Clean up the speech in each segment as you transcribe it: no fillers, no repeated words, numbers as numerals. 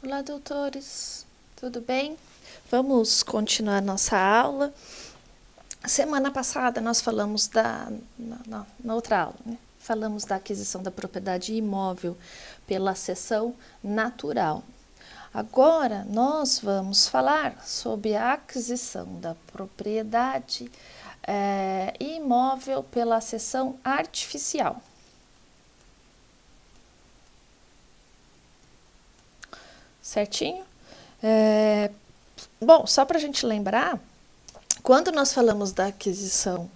Olá, doutores, tudo bem? Vamos continuar nossa aula. Semana passada nós falamos na outra aula, né? Falamos da aquisição da propriedade imóvel pela cessão natural. Agora nós vamos falar sobre a aquisição da propriedade imóvel pela cessão artificial. Certinho? Bom, só para a gente lembrar, quando nós falamos da aquisição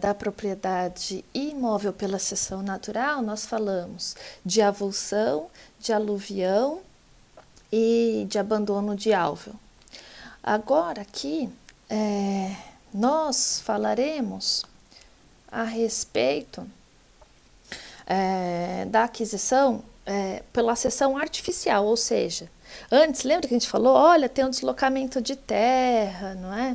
da propriedade imóvel pela cessão natural, nós falamos de avulsão, de aluvião e de abandono de alvéolo. Agora aqui nós falaremos a respeito da aquisição pela cessão artificial, ou seja, antes, lembra que a gente falou, olha, tem um deslocamento de terra, não é?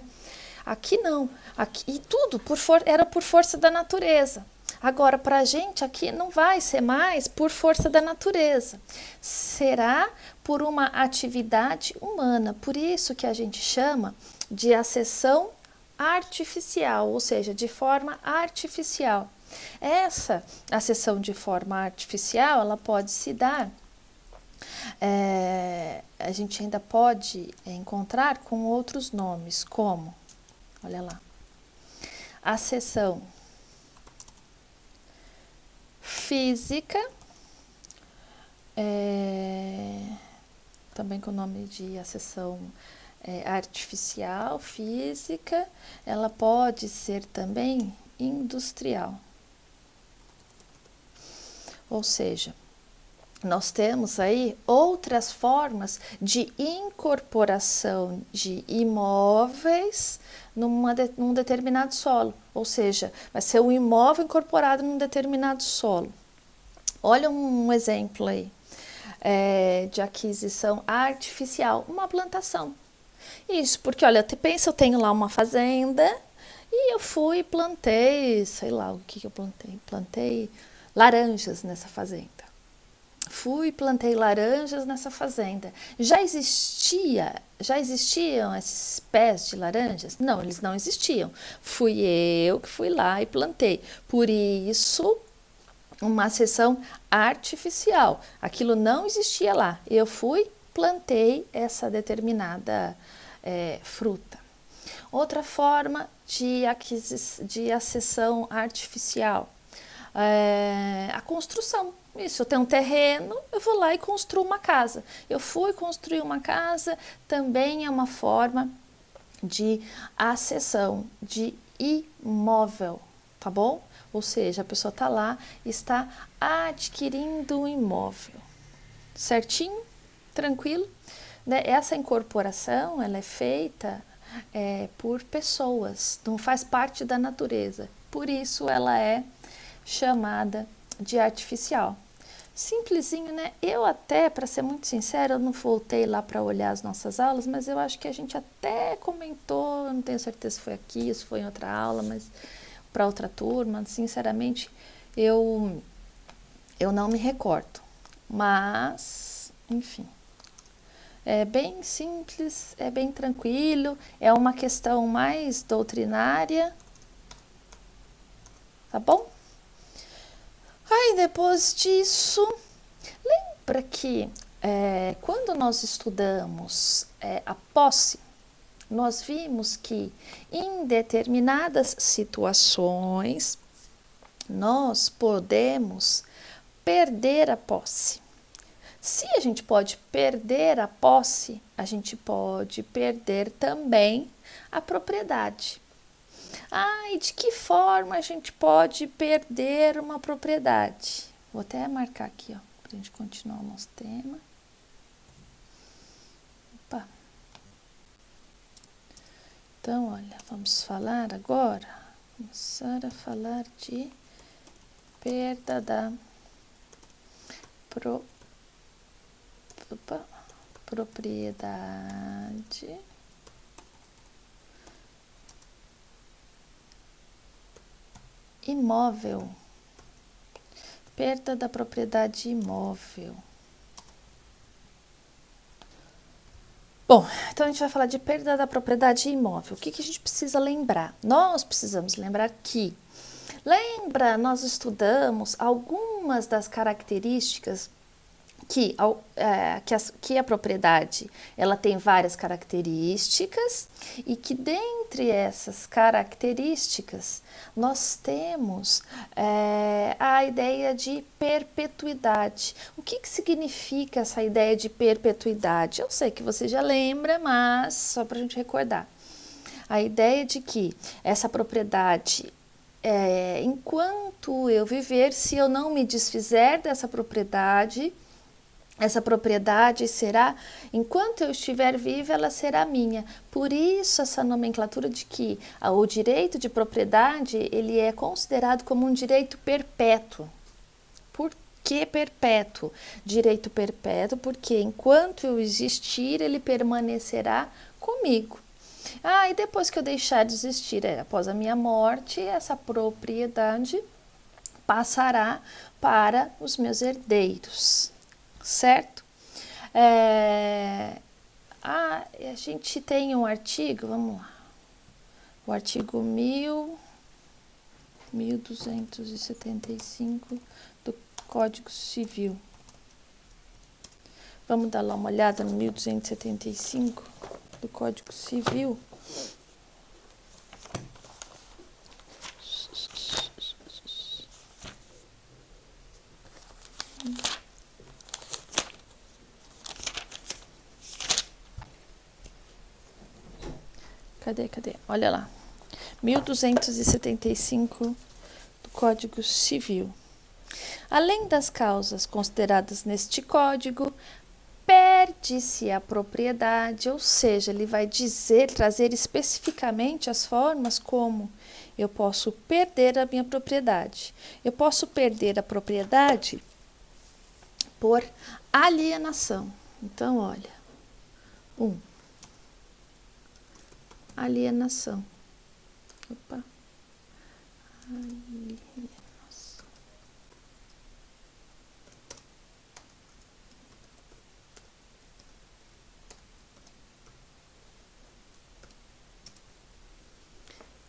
Aqui não, aqui tudo era por força da natureza. Agora, para a gente aqui não vai ser mais por força da natureza, será por uma atividade humana, por isso que a gente chama de acessão artificial, ou seja, de forma artificial. Essa acessão de forma artificial, ela pode se dar, a gente ainda pode encontrar com outros nomes, como, olha lá, acessão física, também com o nome de acessão artificial, física, ela pode ser também industrial. Ou seja, nós temos aí outras formas de incorporação de imóveis num determinado solo, ou seja, vai ser um imóvel incorporado num determinado solo. Olha um exemplo aí de aquisição artificial, uma plantação. Isso, porque olha, pensa, eu tenho lá uma fazenda e eu fui e plantei, sei lá o que eu plantei, plantei laranjas nessa fazenda. Fui e plantei laranjas nessa fazenda. Já existiam esses pés de laranjas? Não, eles não existiam. Fui eu que fui lá e plantei. Por isso, uma seção artificial. Aquilo não existia lá. Eu fui, plantei essa determinada fruta. Outra forma de acessão artificial. A construção. Isso, eu tenho um terreno, eu vou lá e construo uma casa. Eu fui construir uma casa, também é uma forma de acessão de imóvel, tá bom? Ou seja, a pessoa está lá, está adquirindo um imóvel. Certinho? Tranquilo? Essa incorporação, ela é feita por pessoas, não faz parte da natureza. Por isso ela é chamada de artificial. Simplesinho, né? Eu até, para ser muito sincera, eu não voltei lá para olhar as nossas aulas, mas eu acho que a gente até comentou, não tenho certeza se foi aqui, se foi em outra aula, mas para outra turma, sinceramente, eu não me recordo. Mas, enfim, é bem simples, é bem tranquilo, é uma questão mais doutrinária, tá bom? Aí depois disso, lembra que quando nós estudamos a posse, nós vimos que em determinadas situações nós podemos perder a posse. Se a gente pode perder a posse, a gente pode perder também a propriedade. E de que forma a gente pode perder uma propriedade? Vou até marcar aqui, para a gente continuar o nosso tema. Opa. Então, olha, vamos falar agora, começar a falar de perda da propriedade imóvel, perda da propriedade imóvel. Bom, então a gente vai falar de perda da propriedade imóvel. O que a gente precisa lembrar? Nós precisamos lembrar que, nós estudamos algumas das características que a propriedade ela tem várias características e que dentre essas características nós temos a ideia de perpetuidade. O que significa essa ideia de perpetuidade? Eu sei que você já lembra, mas só para a gente recordar. A ideia de que essa propriedade enquanto eu viver, se eu não me desfizer dessa propriedade, essa propriedade será, enquanto eu estiver viva, ela será minha. Por isso, essa nomenclatura de que o direito de propriedade, ele é considerado como um direito perpétuo. Por que perpétuo? Direito perpétuo porque enquanto eu existir, ele permanecerá comigo. E depois que eu deixar de existir, após a minha morte, essa propriedade passará para os meus herdeiros. Certo? A gente tem um artigo, vamos lá, o artigo 1275 do Código Civil. Vamos dar lá uma olhada no 1275 do Código Civil. Cadê? Olha lá. 1275 do Código Civil. Além das causas consideradas neste código, perde-se a propriedade, ou seja, ele vai trazer especificamente as formas como eu posso perder a minha propriedade. Eu posso perder a propriedade por alienação. Então, olha, alienação. Alienação.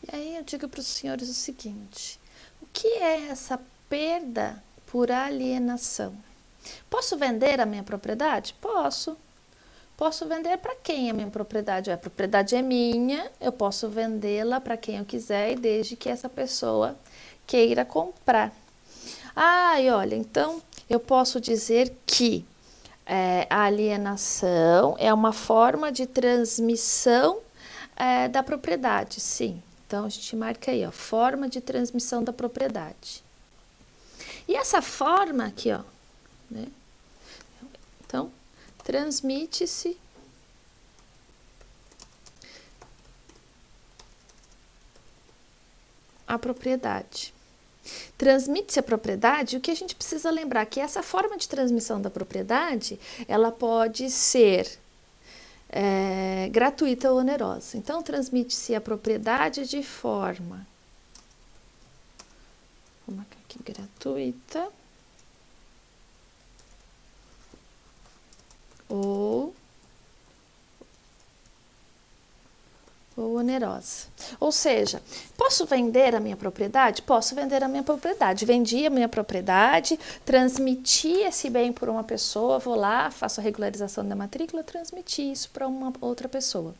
E aí eu digo para os senhores o seguinte: o que é essa perda por alienação? Posso vender a minha propriedade? Posso. Posso vender para quem a minha propriedade? A propriedade é minha, eu posso vendê-la para quem eu quiser, e desde que essa pessoa queira comprar. E olha, então eu posso dizer que a alienação é uma forma de transmissão da propriedade, sim. Então a gente marca aí, forma de transmissão da propriedade. E essa forma aqui, né? Então, transmite-se a propriedade. Transmite-se a propriedade, o que a gente precisa lembrar que essa forma de transmissão da propriedade, ela pode ser gratuita ou onerosa. Então, transmite-se a propriedade de forma, vamos marcar aqui, gratuita ou onerosa. Ou seja, posso vender a minha propriedade? Posso vender a minha propriedade. Vendi a minha propriedade, transmiti esse bem por uma pessoa, vou lá, faço a regularização da matrícula, transmiti isso para uma outra pessoa.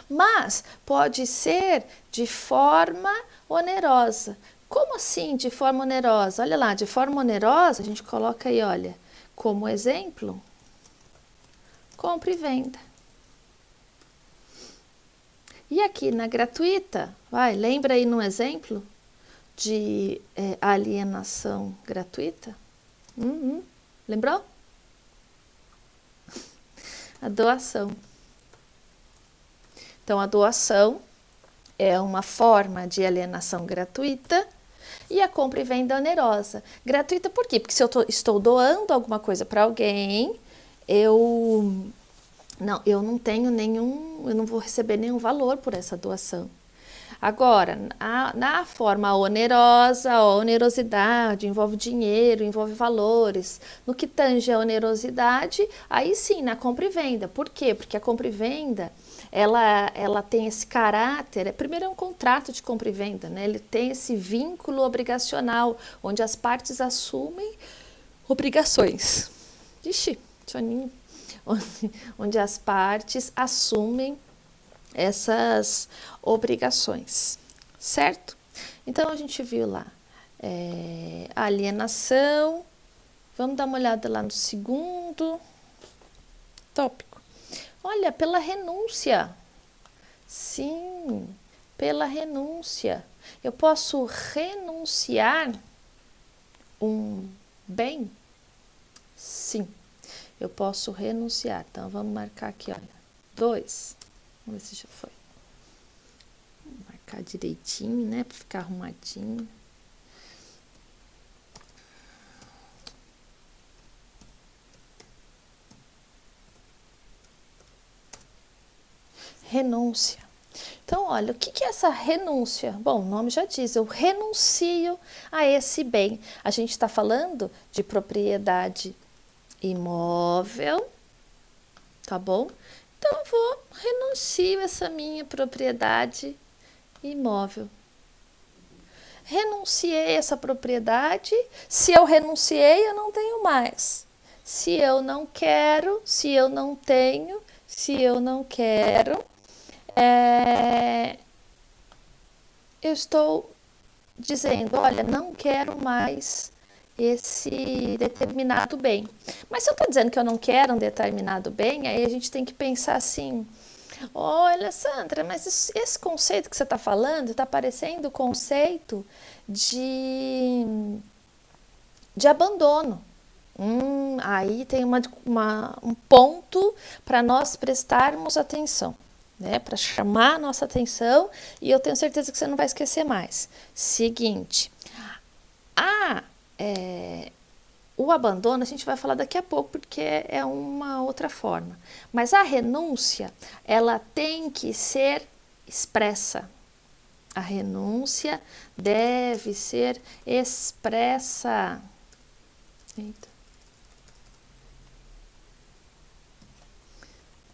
Mas pode ser de forma onerosa. Como assim de forma onerosa? Olha lá, de forma onerosa, a gente coloca aí, olha, como exemplo, compra e venda. E aqui na gratuita, lembra aí no exemplo de alienação gratuita? Lembrou? A doação. Então, a doação é uma forma de alienação gratuita e a compra e venda onerosa. Gratuita por quê? Porque se eu estou doando alguma coisa para alguém, eu não tenho eu não vou receber nenhum valor por essa doação. Agora, na forma onerosa, a onerosidade envolve dinheiro, envolve valores. No que tange a onerosidade, aí sim, na compra e venda. Por quê? Porque a compra e venda, ela tem esse caráter, primeiro é um contrato de compra e venda, né? Ele tem esse vínculo obrigacional, onde as partes assumem obrigações. Ixi, soninho. Onde as partes assumem essas obrigações, certo? Então a gente viu lá a alienação. Vamos dar uma olhada lá no segundo tópico. Olha, pela renúncia. Sim, pela renúncia. Eu posso renunciar um bem? Sim, eu posso renunciar. Então vamos marcar aqui, olha, 2. Vamos ver se já foi. Vou marcar direitinho, né? Para ficar arrumadinho. Renúncia. Então, olha, o que é essa renúncia? Bom, o nome já diz, eu renuncio a esse bem. A gente está falando de propriedade imóvel, tá bom? Então, eu renuncio essa minha propriedade imóvel. Renunciei essa propriedade, se eu renunciei, eu não tenho mais. Se eu não quero, se eu não tenho, se eu não quero, eu estou dizendo, olha, não quero mais esse determinado bem. Mas se eu estou dizendo que eu não quero um determinado bem, aí a gente tem que pensar assim, olha, Sandra, mas esse conceito que você está falando está parecendo o conceito de abandono. Aí tem um ponto para nós prestarmos atenção, né? Para chamar a nossa atenção, e eu tenho certeza que você não vai esquecer mais. Seguinte, o abandono a gente vai falar daqui a pouco, porque é uma outra forma. Mas a renúncia, ela tem que ser expressa. A renúncia deve ser expressa. Eita.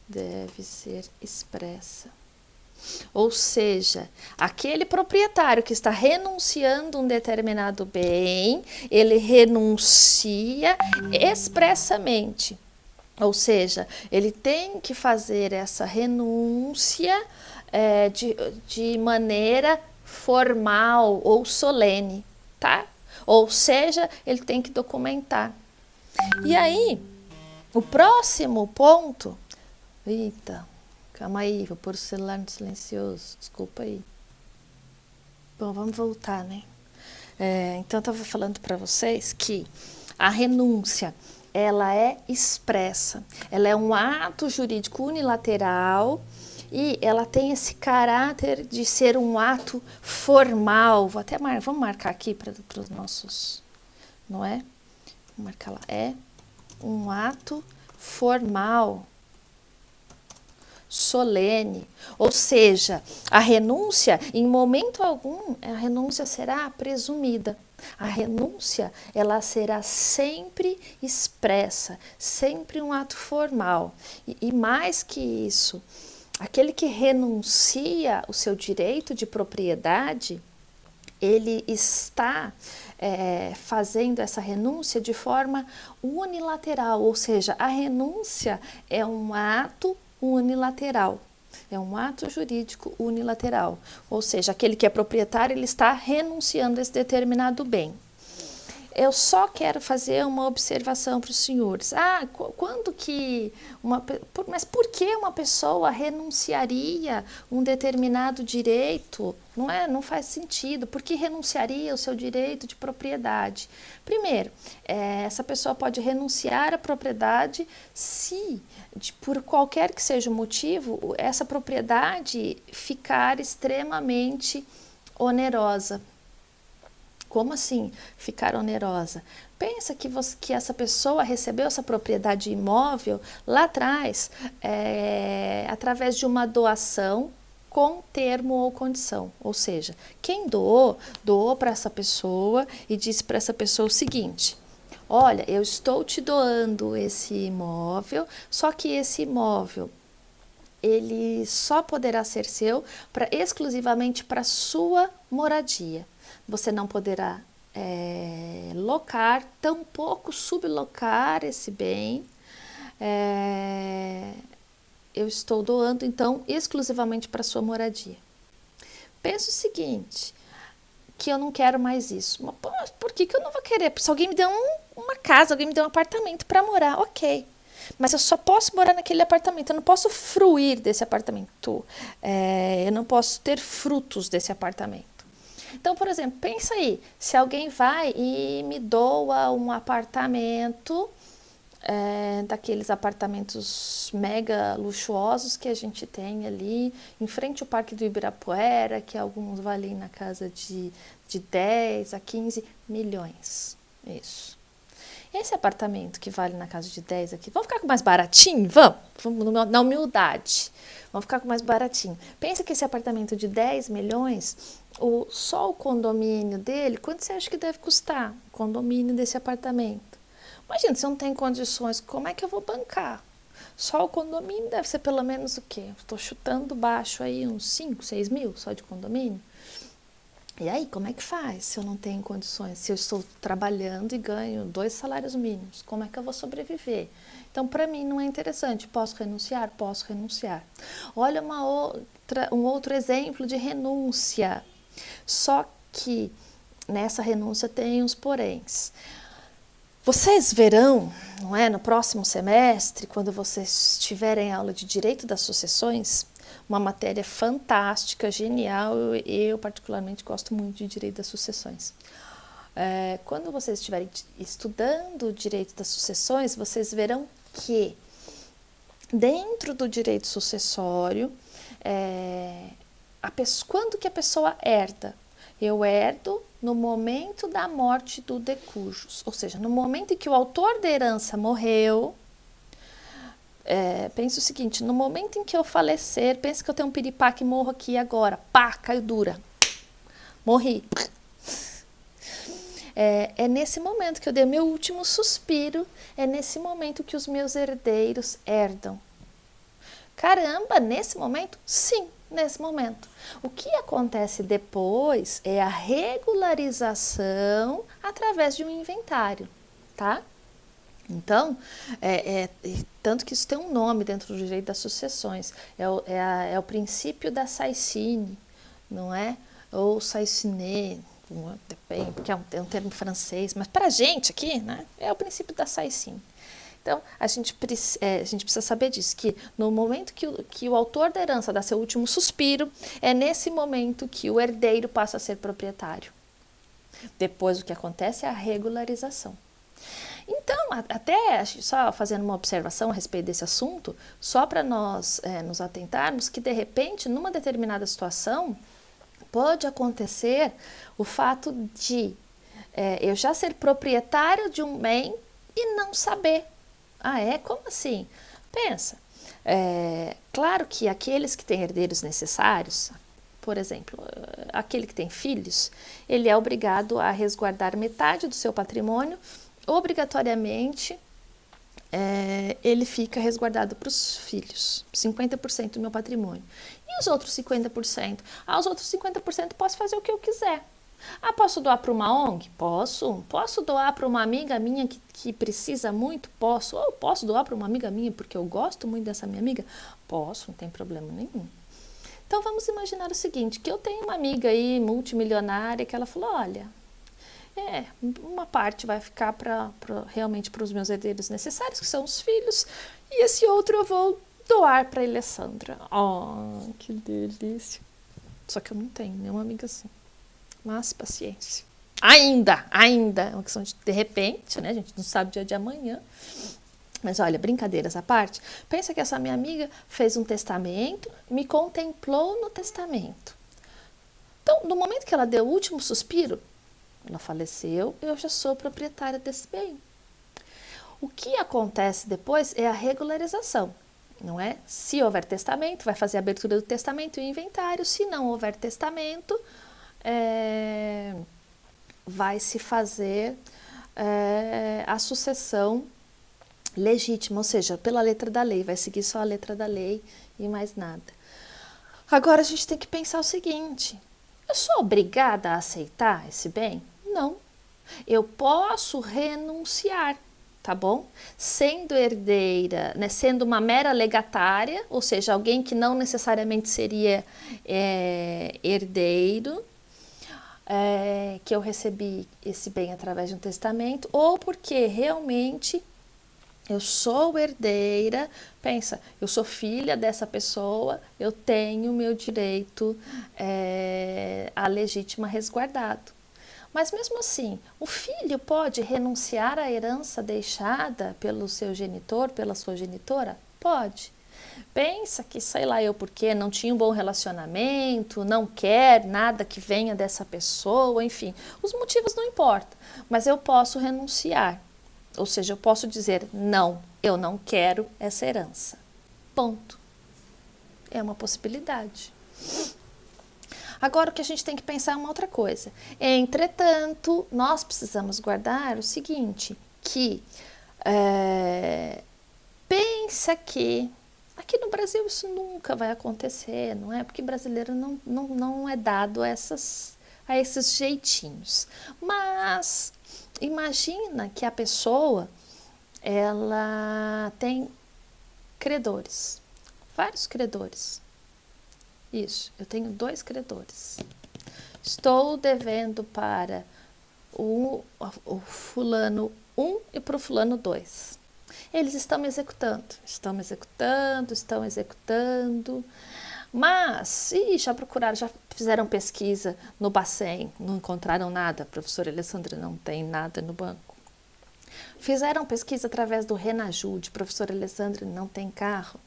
Deve ser expressa. Ou seja, aquele proprietário que está renunciando um determinado bem, ele renuncia expressamente. Ou seja, ele tem que fazer essa renúncia de maneira formal ou solene, tá? Ou seja, ele tem que documentar. E aí, o próximo ponto... Eita, calma aí, vou pôr o celular no silencioso, desculpa aí. Bom, vamos voltar, né? Então, eu estava falando para vocês que a renúncia, ela é expressa, ela é um ato jurídico unilateral e ela tem esse caráter de ser um ato formal. Vamos marcar aqui para os nossos, não é? Vamos marcar lá, é um ato formal, solene, ou seja, a renúncia, em momento algum, a renúncia será presumida. A renúncia, ela será sempre expressa, sempre um ato formal. E mais que isso, aquele que renuncia o seu direito de propriedade, ele está fazendo essa renúncia de forma unilateral, ou seja, a renúncia é um ato unilateral, é um ato jurídico unilateral, ou seja, aquele que é proprietário, ele está renunciando a esse determinado bem. Eu só quero fazer uma observação para os senhores. Quando que mas por que uma pessoa renunciaria um determinado direito? Não faz sentido. Por que renunciaria o seu direito de propriedade? Primeiro, essa pessoa pode renunciar à propriedade se, por qualquer que seja o motivo, essa propriedade ficar extremamente onerosa. Como assim ficar onerosa? Pensa que essa pessoa recebeu essa propriedade imóvel lá atrás, através de uma doação com termo ou condição. Ou seja, quem doou, doou para essa pessoa e disse para essa pessoa o seguinte: olha, eu estou te doando esse imóvel, só que esse imóvel ele só poderá ser seu exclusivamente para sua moradia. Você não poderá locar, tampouco sublocar esse bem. Eu estou doando, então, exclusivamente para sua moradia. Pensa o seguinte, que eu não quero mais isso. Mas por que eu não vou querer? Se alguém me deu uma casa, alguém me deu um apartamento para morar, ok. Mas eu só posso morar naquele apartamento, eu não posso fruir desse apartamento, eu não posso ter frutos desse apartamento. Então, por exemplo, pensa aí, se alguém vai e me doa um apartamento, daqueles apartamentos mega luxuosos que a gente tem ali, em frente ao Parque do Ibirapuera, que alguns valem na casa de 10 a 15 milhões. Isso. Esse apartamento que vale na casa de 10 aqui, vamos ficar com mais baratinho? Vamos na humildade. Vamos ficar com mais baratinho. Pensa que esse apartamento de 10 milhões, só o condomínio dele, quanto você acha que deve custar o condomínio desse apartamento? Imagina, se eu não tenho condições, como é que eu vou bancar? Só o condomínio deve ser pelo menos o quê? Estou chutando baixo aí uns 5, 6 mil só de condomínio. E aí, como é que faz se eu não tenho condições? Se eu estou trabalhando e ganho 2 salários mínimos, como é que eu vou sobreviver? Então, para mim, não é interessante. Posso renunciar? Posso renunciar. Olha um outro exemplo de renúncia. Só que nessa renúncia tem uns poréns. Vocês verão, não é, no próximo semestre, quando vocês tiverem aula de Direito das Sucessões, uma matéria fantástica, genial, eu particularmente gosto muito de Direito das Sucessões. Quando vocês estiverem estudando Direito das Sucessões, vocês verão que dentro do direito sucessório, quando que a pessoa herda? Eu herdo no momento da morte do de cujus, ou seja, no momento em que o autor da herança morreu. Pensa o seguinte, no momento em que eu falecer, pensa que eu tenho um piripaque e morro aqui agora, pá, caiu dura, morri. É nesse momento que eu dei meu último suspiro, é nesse momento que os meus herdeiros herdam. Caramba, nesse momento? Sim, nesse momento. O que acontece depois é a regularização através de um inventário, tá? Então, tanto que isso tem um nome dentro do direito das sucessões, é o princípio da Saisine, não é? Ou Saisine, depende, porque é um termo francês, mas para a gente aqui, né, é o princípio da Saisine. Então, a gente precisa saber disso, que no momento que o autor da herança dá seu último suspiro, é nesse momento que o herdeiro passa a ser proprietário. Depois, o que acontece é a regularização. Então, até só fazendo uma observação a respeito desse assunto, só para nós nos atentarmos que, de repente, numa determinada situação, pode acontecer o fato de eu já ser proprietário de um bem e não saber. Ah, é? Como assim? Pensa, claro que aqueles que têm herdeiros necessários, por exemplo, aquele que tem filhos, ele é obrigado a resguardar metade do seu patrimônio, obrigatoriamente ele fica resguardado para os filhos, 50% do meu patrimônio. E os outros 50%? Os outros 50% posso fazer o que eu quiser. Posso doar para uma ONG? Posso. Posso doar para uma amiga minha que precisa muito? Posso. Ou posso doar para uma amiga minha porque eu gosto muito dessa minha amiga? Posso, não tem problema nenhum. Então vamos imaginar o seguinte, que eu tenho uma amiga aí multimilionária que ela falou, olha, uma parte vai ficar realmente para os meus herdeiros necessários, que são os filhos, e esse outro eu vou doar para a Alessandra. Oh, que delícia. Só que eu não tenho nenhuma amiga assim. Mas paciência. Ainda, é uma questão de repente, né? A gente não sabe o dia de amanhã. Mas olha, brincadeiras à parte, pensa que essa minha amiga fez um testamento, me contemplou no testamento. Então, no momento que ela deu o último suspiro, ela faleceu, eu já sou proprietária desse bem. O que acontece depois é a regularização. não é? Se houver testamento, vai fazer a abertura do testamento e o inventário. Se não houver testamento, vai se fazer a sucessão legítima, ou seja, pela letra da lei, vai seguir só a letra da lei e mais nada. Agora a gente tem que pensar o seguinte: eu sou obrigada a aceitar esse bem? Não. Eu posso renunciar, tá bom? Sendo herdeira, né, sendo uma mera legatária, ou seja, alguém que não necessariamente seria herdeiro, que eu recebi esse bem através de um testamento, ou porque realmente eu sou herdeira, pensa, eu sou filha dessa pessoa, eu tenho meu direito à legítima resguardado. Mas mesmo assim, o filho pode renunciar à herança deixada pelo seu genitor, pela sua genitora? Pode. Pensa que, sei lá eu porque não tinha um bom relacionamento, não quer nada que venha dessa pessoa, enfim, os motivos não importam, mas eu posso renunciar. Ou seja, eu posso dizer, não, eu não quero essa herança. Ponto. É uma possibilidade. Agora, o que a gente tem que pensar é uma outra coisa. Entretanto, nós precisamos guardar o seguinte, que pensa que aqui no Brasil isso nunca vai acontecer, não é? Porque brasileiro não é dado a esses jeitinhos. Mas imagina que a pessoa, ela tem credores, vários credores. Isso, eu tenho 2 credores. Estou devendo para o fulano 1 e para o fulano 2. Eles estão me executando, mas já procuraram, já fizeram pesquisa no Bacen, não encontraram nada, professora Alessandra, não tem nada no banco. Fizeram pesquisa através do Renajude, professora Alessandra, não tem carro.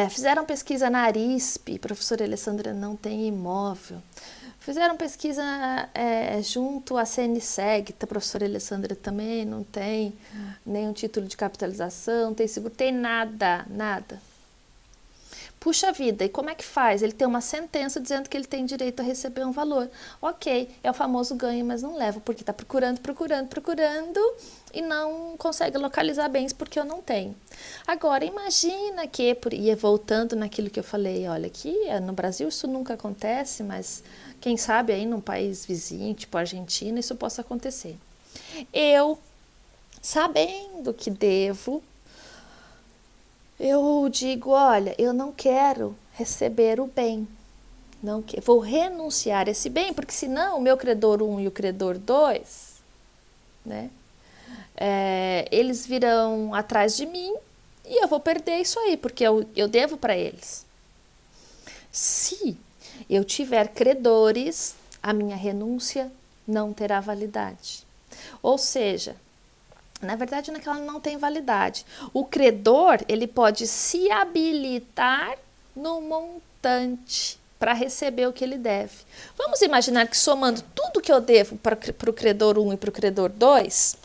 Fizeram pesquisa na Arisp, professora Alessandra, não tem imóvel. Fizeram pesquisa junto à CNSEG, a professora Alessandra também não tem nenhum título de capitalização, não tem seguro, tem nada. Puxa vida, e como é que faz? Ele tem uma sentença dizendo que ele tem direito a receber um valor. Ok, é o famoso ganho, mas não leva, porque está procurando e não consegue localizar bens porque eu não tenho. Agora, imagina que, voltando naquilo que eu falei, olha, aqui no Brasil isso nunca acontece, mas quem sabe aí num país vizinho, tipo Argentina, isso possa acontecer. Eu, sabendo que devo, eu digo, olha, eu não quero receber o bem, vou renunciar a esse bem, porque senão o meu credor 1 e o credor 2, né, eles virão atrás de mim e eu vou perder isso aí, porque eu devo para eles. Se eu tiver credores, a minha renúncia não terá validade. Ou seja, na verdade não é que ela não tem validade. O credor, ele pode se habilitar no montante para receber o que ele deve. Vamos imaginar que somando tudo que eu devo para o credor 1 e para o credor 2,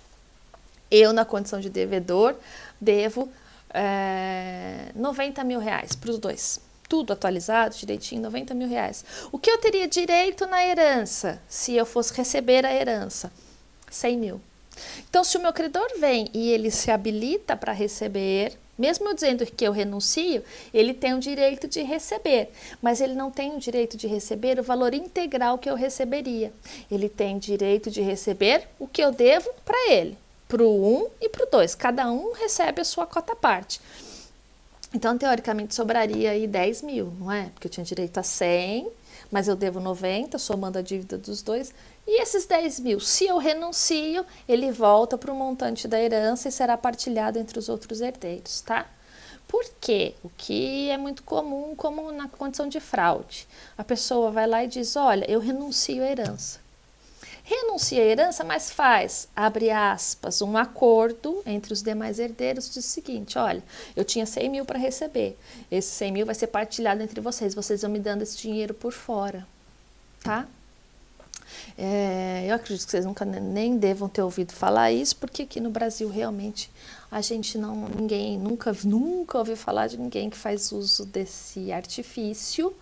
eu, na condição de devedor, devo 90 mil reais para os dois. Tudo atualizado, direitinho, 90 mil reais. O que eu teria direito na herança, se eu fosse receber a herança? 100 mil. Então, se o meu credor vem e ele se habilita para receber, mesmo eu dizendo que eu renuncio, ele tem o direito de receber, mas ele não tem o direito de receber o valor integral que eu receberia. Ele tem direito de receber o que eu devo para ele, para o 1 e para o 2. Cada um recebe a sua cota à parte. Então, teoricamente, sobraria aí 10 mil, não é? Porque eu tinha direito a 100, mas eu devo 90, somando a dívida dos dois. E esses 10 mil, se eu renuncio, ele volta para o montante da herança e será partilhado entre os outros herdeiros, tá? Por quê? O que é muito comum, como na condição de fraude. A pessoa vai lá e diz, olha, eu renuncio à herança. Renuncia à herança, mas faz, abre aspas, um acordo entre os demais herdeiros, diz o seguinte, olha, eu tinha 100 mil para receber, esse 100 mil vai ser partilhado entre vocês vão me dando esse dinheiro por fora, tá? Eu acredito que vocês nunca nem devam ter ouvido falar isso, porque aqui no Brasil realmente a gente ninguém nunca ouviu falar de ninguém que faz uso desse artifício,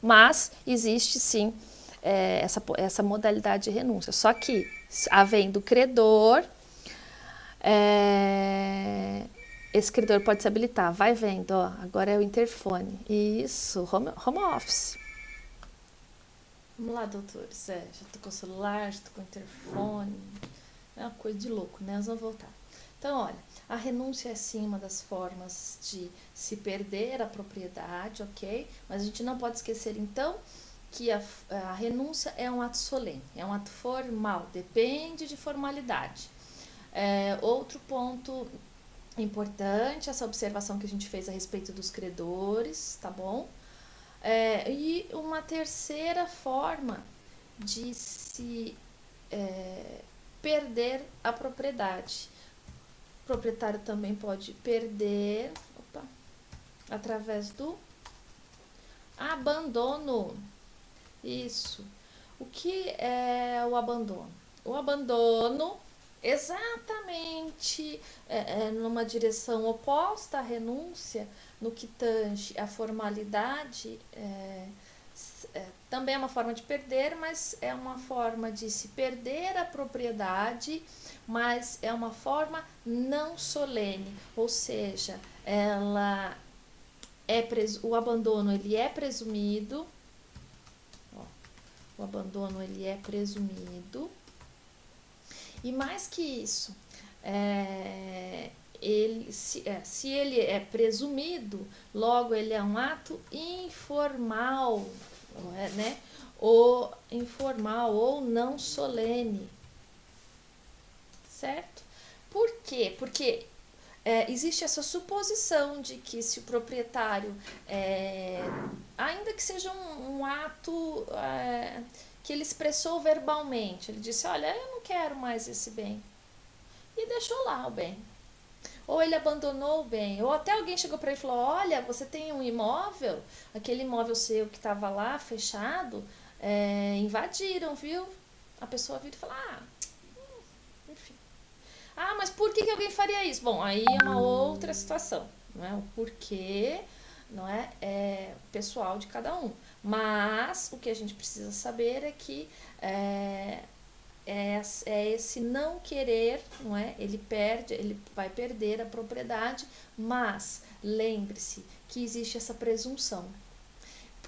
mas existe sim essa modalidade de renúncia. Só que, havendo credor, esse credor pode se habilitar. Vai vendo, ó, agora é o interfone. Isso, home office. Vamos lá, doutores. Já tô com o celular, já tô com o interfone. É uma coisa de louco, né? Nós vamos voltar. Então, olha, a renúncia é sim uma das formas de se perder a propriedade, ok? Mas a gente não pode esquecer, então, que a renúncia é um ato solene, é um ato formal, depende de formalidade. Outro ponto importante, essa observação que a gente fez a respeito dos credores, tá bom? E uma terceira forma de se perder a propriedade. O proprietário também pode perder através do abandono. Isso. O que é o abandono? O abandono, exatamente numa direção oposta à renúncia, no que tange a formalidade, também é uma forma de perder, mas é uma forma de se perder a propriedade, mas é uma forma não solene, ou seja, o abandono ele é presumido. O abandono ele é presumido. E mais que isso, se ele é presumido, logo ele é um ato informal, né? Ou informal ou não solene, certo? Por quê? Porque existe essa suposição de que se o proprietário, ainda que seja um ato que ele expressou verbalmente, ele disse, olha, eu não quero mais esse bem, e deixou lá o bem. Ou ele abandonou o bem, ou até alguém chegou para ele e falou, olha, você tem um imóvel, aquele imóvel seu que estava lá fechado, invadiram, viu? A pessoa vira e fala, enfim. Mas por que alguém faria isso? Bom, aí é uma outra situação, não é? O porquê, não é pessoal de cada um. Mas o que a gente precisa saber é que esse não querer, não é? Ele vai perder a propriedade, mas lembre-se que existe essa presunção.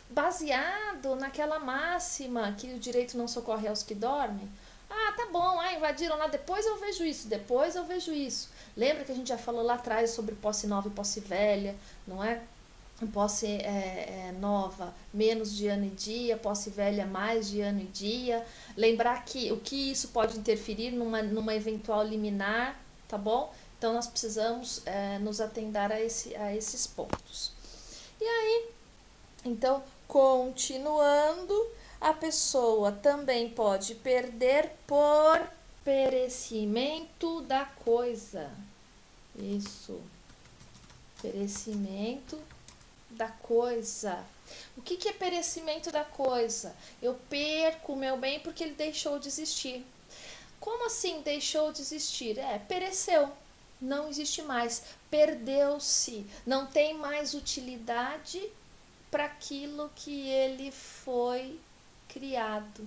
Baseado naquela máxima que o direito não socorre aos que dormem, tá bom, invadiram lá, depois eu vejo isso. Lembra que a gente já falou lá atrás sobre posse nova e posse velha, não é? Posse nova, menos de ano e dia, posse velha, mais de ano e dia. Lembrar que o que isso pode interferir numa eventual liminar, tá bom? Então, nós precisamos nos atendar a esses pontos. E aí, então, continuando, a pessoa também pode perder por perecimento da coisa. Isso. Perecimento da coisa. O que é perecimento da coisa? Eu perco o meu bem porque ele deixou de existir. Como assim deixou de existir? Pereceu. Não existe mais. Perdeu-se. Não tem mais utilidade para aquilo que ele foi criado.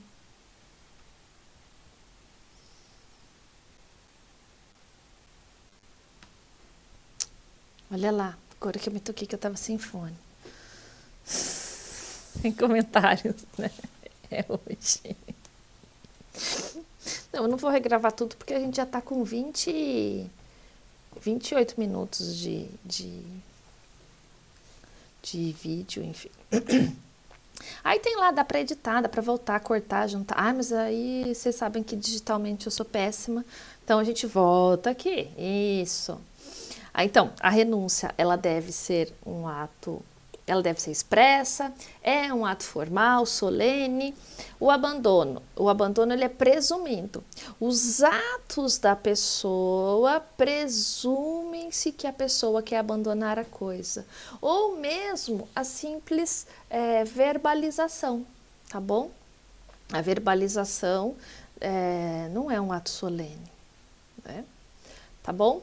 Olha lá, agora que eu me toquei que eu tava sem fone. Sem comentários, né? Hoje. Não, eu não vou regravar tudo porque a gente já tá com 28 minutos de vídeo, enfim. Aí tem lá, dá pra editar, dá pra voltar, cortar, juntar. Mas aí vocês sabem que digitalmente eu sou péssima. Então a gente volta aqui. Isso. Então, a renúncia, ela deve ser um ato, ela deve ser expressa, é um ato formal, solene. O abandono ele é presumido. Os atos da pessoa presumem-se que a pessoa quer abandonar a coisa. Ou mesmo a simples verbalização, tá bom? A verbalização não é um ato solene, né? Tá bom?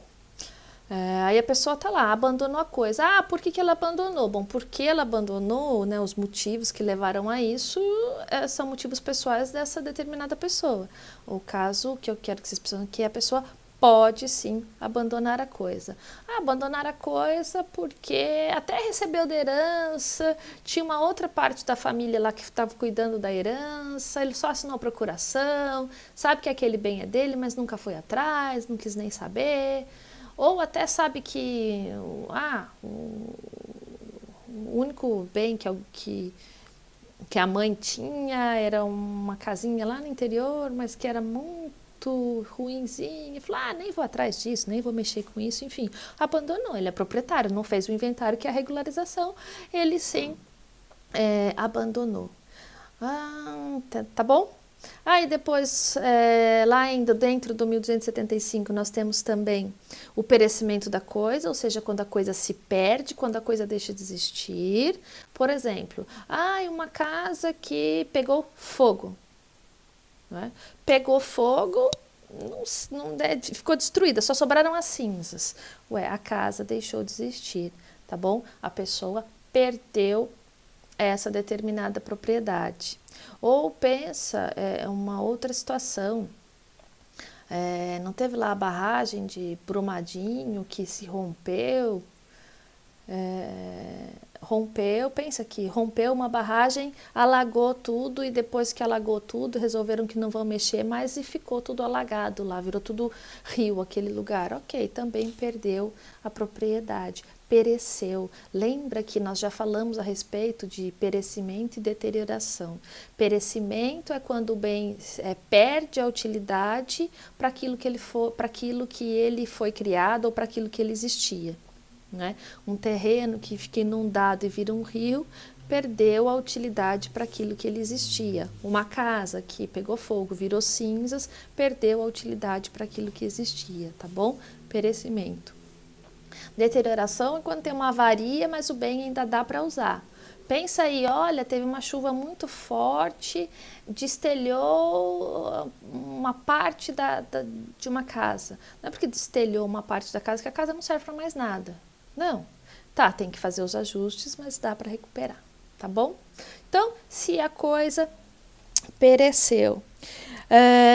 Aí a pessoa tá lá, abandonou a coisa. Por que ela abandonou? Bom, porque ela abandonou, né, os motivos que levaram a isso são motivos pessoais dessa determinada pessoa. O caso que eu quero que vocês percebam que a pessoa pode sim abandonar a coisa. Abandonar a coisa porque até recebeu da herança, tinha uma outra parte da família lá que estava cuidando da herança, ele só assinou a procuração, sabe que aquele bem é dele, mas nunca foi atrás, não quis nem saber. Ou até sabe que o único bem que a mãe tinha era uma casinha lá no interior, mas que era muito ruinzinha. Falou, nem vou atrás disso, nem vou mexer com isso, enfim. Abandonou, ele é proprietário, não fez o inventário que é a regularização, ele sim abandonou. Tá bom? Aí depois, lá ainda dentro do 1275, nós temos também o perecimento da coisa, ou seja, quando a coisa se perde, quando a coisa deixa de existir. Por exemplo, uma casa que pegou fogo. Né? Pegou fogo, ficou destruída, só sobraram as cinzas. A casa deixou de existir, tá bom? A pessoa perdeu essa determinada propriedade. Ou pensa uma outra situação, não teve lá a barragem de Brumadinho que se rompeu, pensa que rompeu uma barragem, alagou tudo e depois que alagou tudo resolveram que não vão mexer mais e ficou tudo alagado lá, virou tudo rio aquele lugar. Ok, também perdeu a propriedade, pereceu. Lembra que nós já falamos a respeito de perecimento e deterioração. Perecimento é quando o bem perde a utilidade para aquilo que ele foi criado ou para aquilo que ele existia. Né? Um terreno que fica inundado e vira um rio, perdeu a utilidade para aquilo que ele existia. Uma casa que pegou fogo, virou cinzas, perdeu a utilidade para aquilo que existia, tá bom? Perecimento. Deterioração é quando tem uma avaria, mas o bem ainda dá para usar. Pensa aí, olha, teve uma chuva muito forte, destelhou uma parte de uma casa. Não é porque destelhou uma parte da casa que a casa não serve para mais nada. Não. Tá, tem que fazer os ajustes, mas dá para recuperar, tá bom? Então, se a coisa pereceu.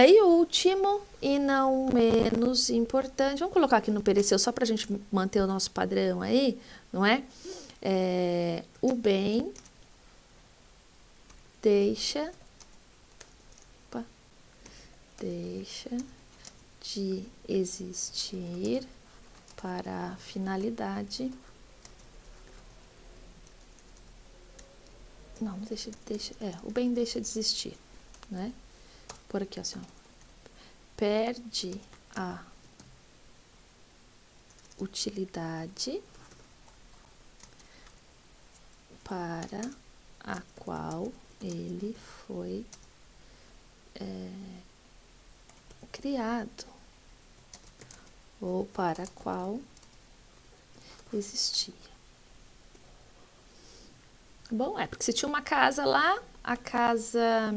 E o último, e não menos importante, vamos colocar aqui no pereceu só para a gente manter o nosso padrão aí, não é? O bem deixa de existir para a finalidade. Não, o bem deixa de existir, né? Por aqui, assim, ó. Perde a utilidade para a qual ele foi criado ou para a qual existia. Bom, porque se tinha uma casa lá, a casa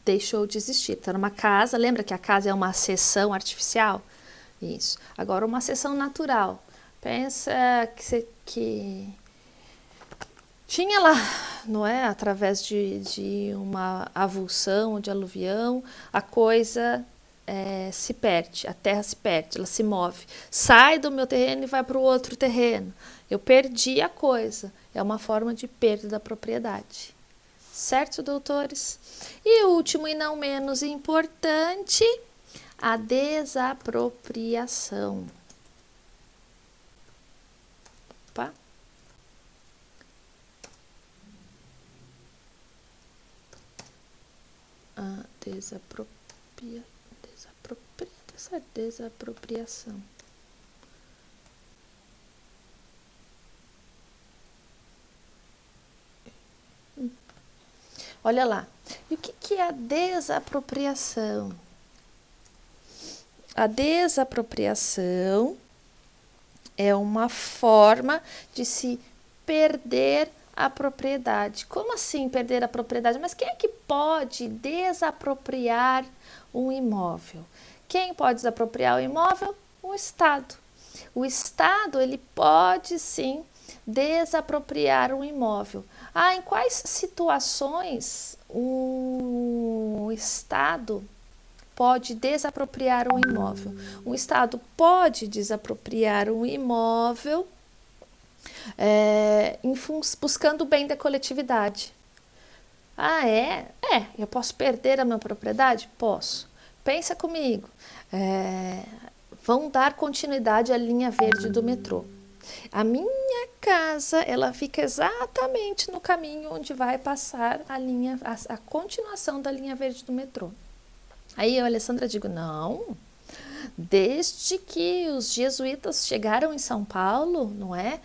deixou de existir. Então, era uma casa, lembra que a casa é uma seção artificial? Isso. Agora, uma seção natural. Pensa que tinha lá, não é? Através de uma avulsão, de aluvião, a coisa se perde, a terra se perde, ela se move. Sai do meu terreno e vai para o outro terreno. Eu perdi a coisa. É uma forma de perda da propriedade. Certo, doutores? E o último e não menos importante, a desapropriação. Opa. A desapropriação. Olha lá. E o que é a desapropriação? A desapropriação é uma forma de se perder a propriedade. Como assim perder a propriedade? Mas quem é que pode desapropriar um imóvel? Quem pode desapropriar o imóvel? O Estado. O Estado, ele pode sim desapropriar um imóvel. Em quais situações o Estado pode desapropriar um imóvel? O Estado pode desapropriar um imóvel buscando o bem da coletividade. Eu posso perder a minha propriedade? Posso. Pensa comigo. Vão dar continuidade à linha verde do metrô. A minha casa, ela fica exatamente no caminho onde vai passar a continuação da linha verde do metrô. Aí eu, Alessandra, digo, não, desde que os jesuítas chegaram em São Paulo, não é?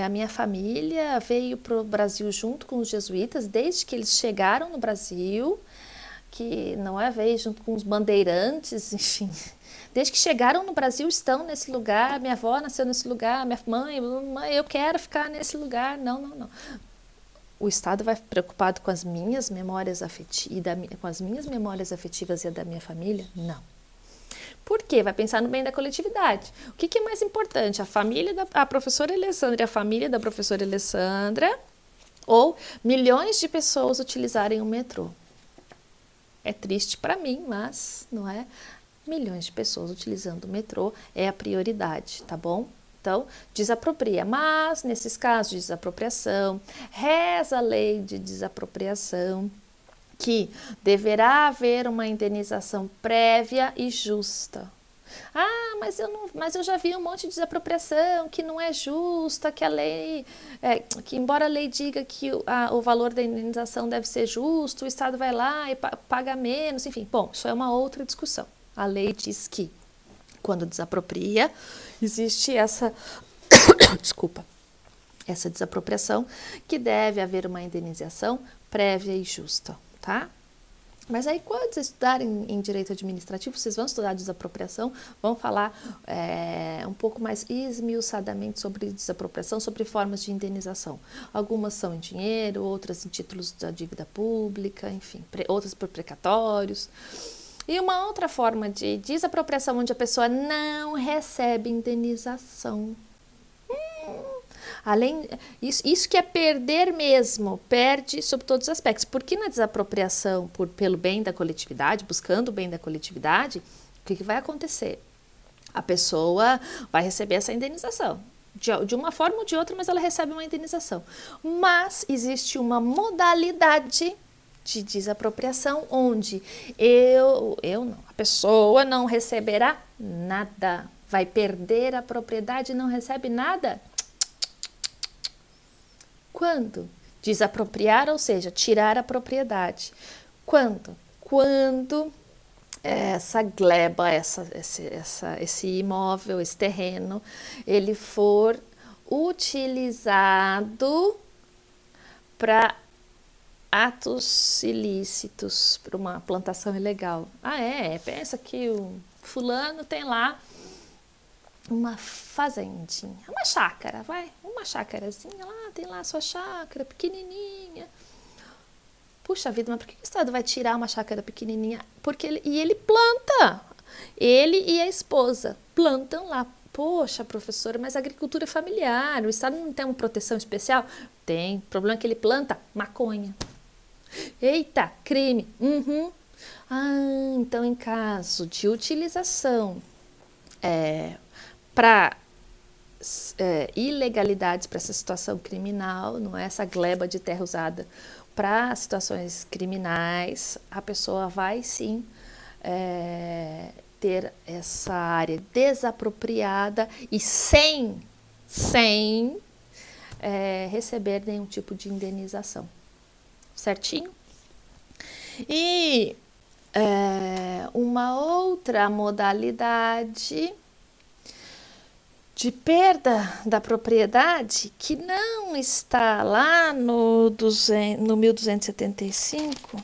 A minha família veio para o Brasil junto com os jesuítas, desde que eles chegaram no Brasil, que não é, veio junto com os bandeirantes, enfim. Desde que chegaram no Brasil, estão nesse lugar, minha avó nasceu nesse lugar, minha mãe, eu quero ficar nesse lugar. Não. O Estado vai preocupado com as minhas memórias afetivas e a da minha família? Não. Por quê? Vai pensar no bem da coletividade. O que é mais importante? A professora Alessandra e a família da professora Alessandra, ou milhões de pessoas utilizarem o metrô? É triste para mim, mas não é? Milhões de pessoas utilizando o metrô é a prioridade, tá bom? Então, desapropria. Mas, nesses casos de desapropriação, reza a lei de desapropriação, que deverá haver uma indenização prévia e justa. Mas eu já vi um monte de desapropriação que não é justa, que a lei, que embora a lei diga que o valor da indenização deve ser justo, o Estado vai lá e paga menos, enfim. Bom, isso é uma outra discussão. A lei diz que quando desapropria, existe essa desapropriação, que deve haver uma indenização prévia e justa, tá? Mas aí, quando vocês estudarem em direito administrativo, vocês vão estudar desapropriação, vão falar um pouco mais esmiuçadamente sobre desapropriação, sobre formas de indenização. Algumas são em dinheiro, outras em títulos da dívida pública, enfim, outras por precatórios. E uma outra forma de desapropriação onde a pessoa não recebe indenização. Além isso que é perder mesmo, perde sob todos os aspectos. Porque na desapropriação pelo bem da coletividade, buscando o bem da coletividade, o que vai acontecer? A pessoa vai receber essa indenização. De uma forma ou de outra, mas ela recebe uma indenização. Mas existe uma modalidade de desapropriação onde a pessoa não receberá nada, vai perder a propriedade e não recebe nada. Quando? Desapropriar, ou seja, tirar a propriedade. Quando? Quando essa gleba, esse imóvel, esse terreno, ele for utilizado para atos ilícitos, para uma plantação ilegal. Pensa que o fulano tem lá uma fazendinha, uma chácara, uma chácarazinha lá, tem lá a sua chácara pequenininha. Puxa vida, mas por que o Estado vai tirar uma chácara pequenininha? Porque ele planta, ele e a esposa plantam lá. Poxa, professora, mas a agricultura é familiar, o Estado não tem uma proteção especial? Tem, o problema é que ele planta maconha. Eita, crime. Então em caso de utilização para ilegalidades, para essa situação criminal, não é essa gleba de terra usada para situações criminais, a pessoa vai sim ter essa área desapropriada e sem receber nenhum tipo de indenização. Certinho? E uma outra modalidade de perda da propriedade que não está lá no 1275,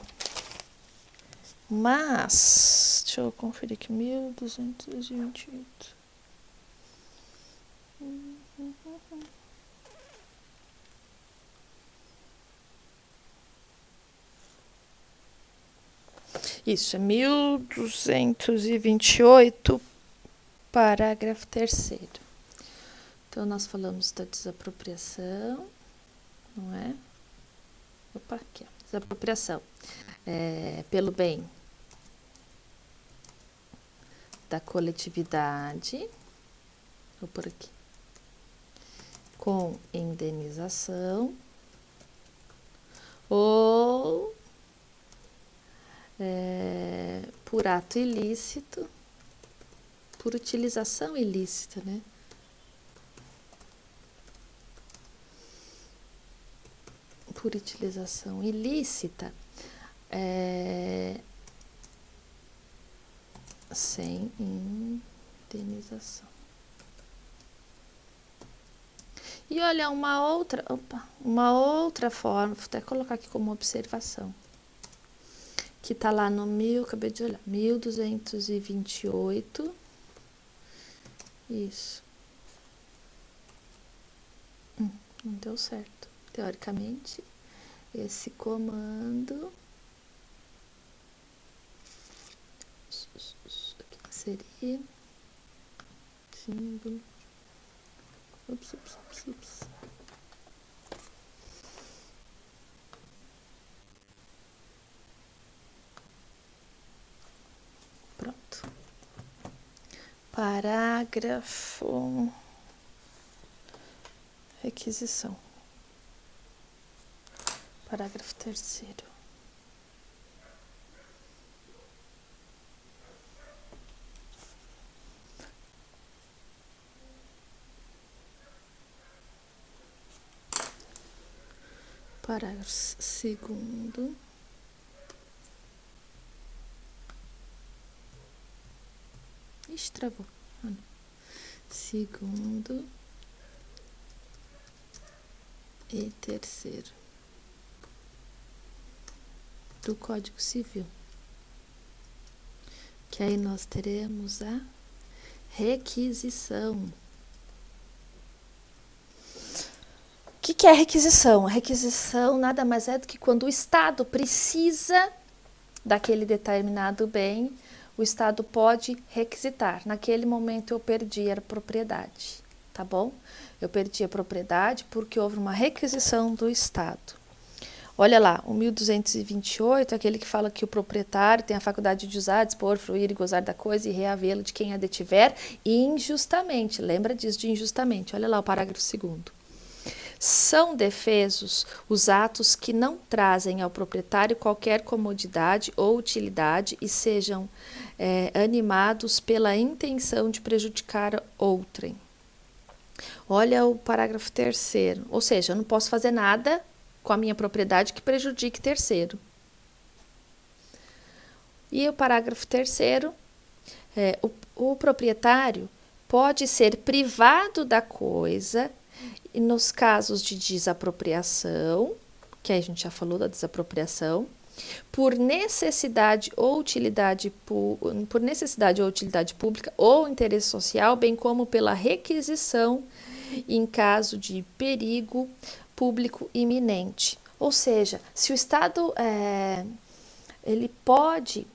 mas deixa eu conferir aqui, 1228. Isso, é 1228, parágrafo 3º. Então, nós falamos da desapropriação, não é? Opa, aqui, ó. Desapropriação pelo bem da coletividade, vou por aqui, com indenização ou por ato ilícito, por utilização ilícita, né? Por utilização ilícita, sem indenização. E olha, uma outra forma, vou até colocar aqui como observação, que está lá no acabei de olhar, 1228, isso. Não deu certo. Teoricamente, esse comando aqui seria símbolo. Ups. Pronto. Parágrafo. Requisição. Parágrafo 3º. Parágrafo 2º. Ixi, travou. Segundo e 3º do Código Civil, que aí nós teremos a requisição. O que é requisição? A requisição nada mais é do que quando o Estado precisa daquele determinado bem, o Estado pode requisitar. Naquele momento eu perdi a propriedade, tá bom? Eu perdi a propriedade porque houve uma requisição do Estado. Olha lá, o 1228 é aquele que fala que o proprietário tem a faculdade de usar, dispor, fruir e gozar da coisa e reavê-la de quem a detiver injustamente. Lembra disso de injustamente. Olha lá o parágrafo 2º. São defesos os atos que não trazem ao proprietário qualquer comodidade ou utilidade e sejam animados pela intenção de prejudicar outrem. Olha o parágrafo 3º, ou seja, eu não posso fazer nada com a minha propriedade que prejudique terceiro. E o parágrafo 3º, o proprietário pode ser privado da coisa e nos casos de desapropriação, que aí a gente já falou da desapropriação, por necessidade ou utilidade pública ou interesse social, bem como pela requisição em caso de perigo público iminente. Ou seja, se o Estado ele pode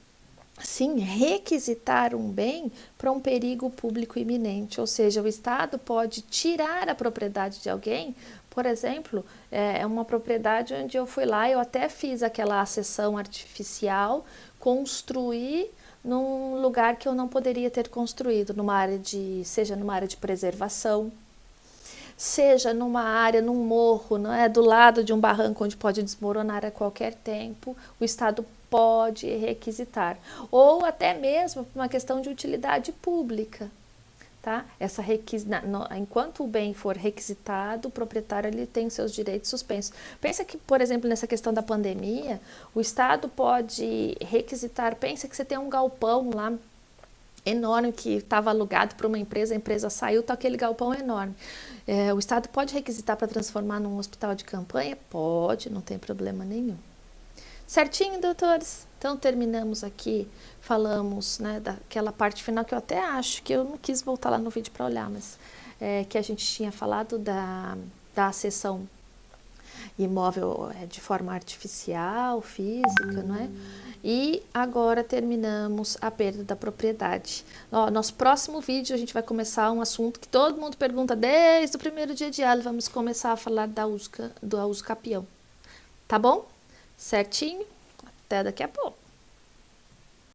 sim requisitar um bem para um perigo público iminente, ou seja, o Estado pode tirar a propriedade de alguém. Por exemplo, é uma propriedade onde eu fui lá, eu até fiz aquela acessão artificial, construí num lugar que eu não poderia ter construído, seja numa área de preservação, seja numa área, num morro, não é, do lado de um barranco onde pode desmoronar a qualquer tempo, o Estado pode requisitar, ou até mesmo por uma questão de utilidade pública. Tá? Enquanto o bem for requisitado, o proprietário ele tem seus direitos suspensos. Pensa que, por exemplo, nessa questão da pandemia, o Estado pode requisitar, pensa que você tem um galpão lá enorme que estava alugado para uma empresa, a empresa saiu, está aquele galpão enorme. O Estado pode requisitar para transformar num hospital de campanha? Pode, não tem problema nenhum. Certinho, doutores? Então, terminamos aqui, falamos, né, daquela parte final que eu até acho que eu não quis voltar lá no vídeo para olhar, mas que a gente tinha falado da acessão imóvel de forma artificial, física, não é? E agora terminamos a perda da propriedade. Ó, nosso próximo vídeo a gente vai começar um assunto que todo mundo pergunta desde o primeiro dia de aula. Vamos começar a falar do uso capião. Tá bom? Certinho? Até daqui a pouco.